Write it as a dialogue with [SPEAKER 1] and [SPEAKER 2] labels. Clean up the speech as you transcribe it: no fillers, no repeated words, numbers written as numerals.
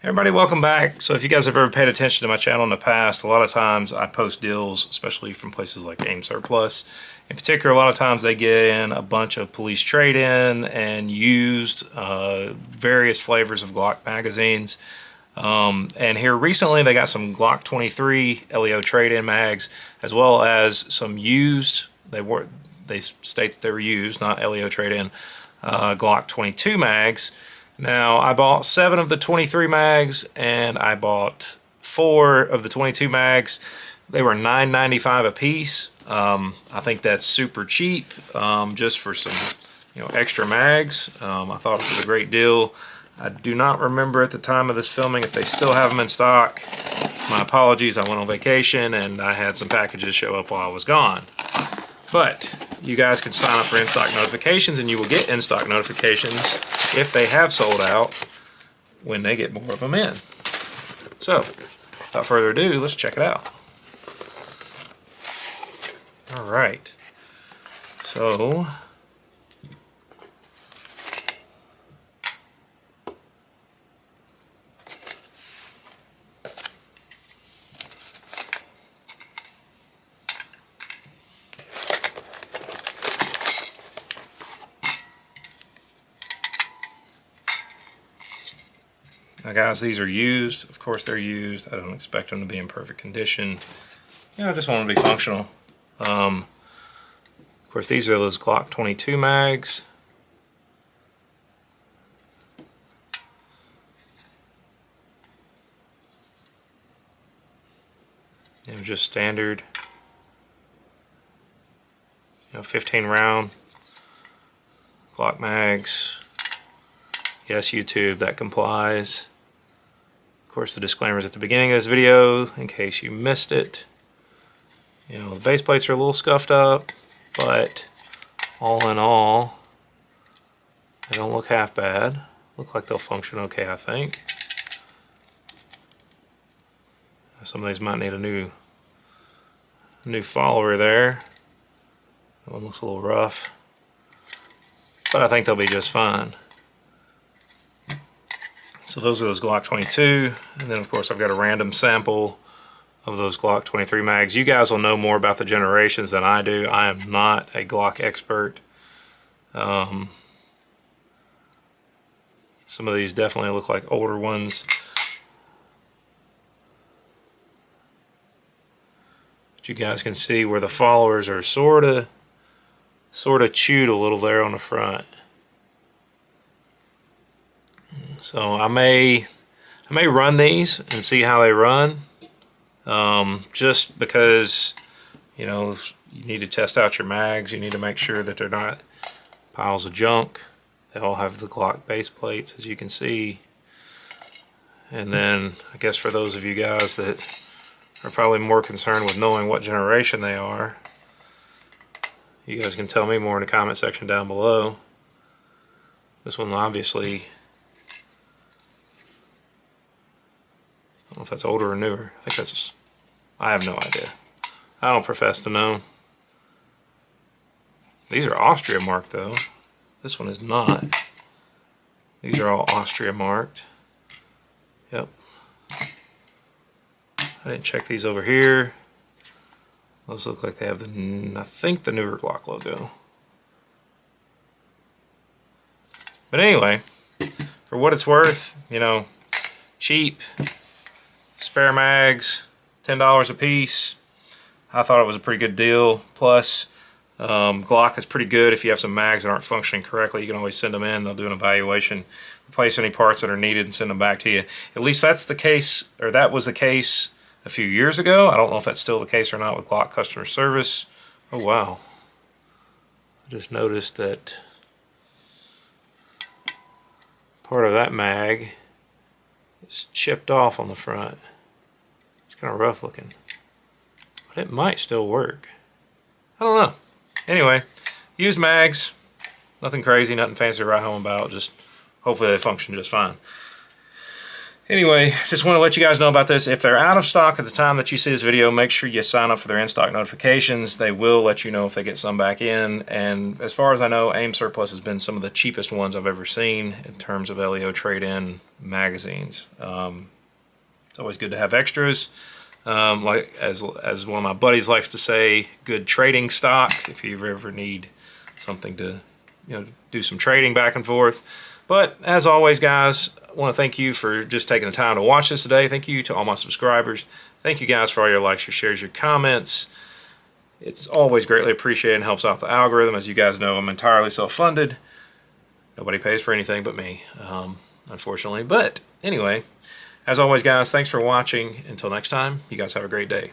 [SPEAKER 1] Everybody, welcome back. So if you guys have ever paid attention to my channel in the past, a lot of times I post deals, especially from places like Aim Surplus. In particular, a lot of times they get in a bunch of police trade-in and used various flavors of Glock magazines. And here recently they got some Glock 23 LEO trade-in mags, as well as some used, they state that they were used, not LEO trade-in, Glock 22 mags. Now, I bought 7 of the 23 mags, and I bought 4 of the 22 mags. They were $9.95 a piece. I think that's super cheap, just for some, extra mags. I thought it was a great deal. I do not remember at the time of this filming if they still have them in stock. My apologies, I went on vacation, and I had some packages show up while I was gone. But you guys can sign up for in-stock notifications, and you will get in-stock notifications if they have sold out when they get more of them in. So, without further ado, let's check it out. All right. So, now guys, these are used. Of course they're used. I don't expect them to be in perfect condition. I just want them to be functional. Of course, these are those Glock 22 mags. Just standard, 15 round Glock mags. Yes, YouTube, that complies. Of course, the disclaimer's at the beginning of this video in case you missed it. The base plates are a little scuffed up, but all in all, they don't look half bad. Look like they'll function okay, I think. Some of these might need a new follower there. That one looks a little rough, but I think they'll be just fine. So those are those Glock 22, and then of course I've got a random sample of those Glock 23 mags. You guys will know more about the generations than I do. I am not a Glock expert. Some of these definitely look like older ones. But you guys can see where the followers are sort of chewed a little there on the front. So I may run these and see how they run, just because you need to test out your mags. You need to make sure that they're not piles of junk. They all have the Glock base plates, as you can see. And then I guess for those of you guys that are probably more concerned with knowing what generation they are, you guys can tell me more in the comment section down below. This one obviously, I don't know if that's older or newer. I think that's, I have no idea. I don't profess to know. These are Austria marked though. This one is not. These are all Austria marked. Yep. I didn't check these over here. Those look like they have the, I think, the newer Glock logo. But anyway, for what it's worth, cheap, spare mags, $10 a piece. I thought it was a pretty good deal. Plus, Glock is pretty good. If you have some mags that aren't functioning correctly, you can always send them in. They'll do an evaluation, replace any parts that are needed, and send them back to you. At least that's the case, or that was the case a few years ago. I don't know if that's still the case or not with Glock customer service. Oh wow. I just noticed that part of that mag is chipped off on the front. It's kind of rough looking, but it might still work. I don't know. Anyway, use mags. Nothing crazy, nothing fancy to write home about. Just hopefully they function just fine. Anyway, just want to let you guys know about this. If they're out of stock at the time that you see this video, make sure you sign up for their in-stock notifications. They will let you know if they get some back in. And as far as I know, Aim Surplus has been some of the cheapest ones I've ever seen in terms of LEO trade-in magazines. It's always good to have extras. Like as one of my buddies likes to say, good trading stock if you ever need something to, do some trading back and forth. But as always, guys, I want to thank you for just taking the time to watch this today. Thank you to all my subscribers. Thank you guys for all your likes, your shares, your comments. It's always greatly appreciated and helps out the algorithm. As you guys know, I'm entirely self-funded. Nobody pays for anything but me, unfortunately. But anyway, as always, guys, thanks for watching. Until next time, you guys have a great day.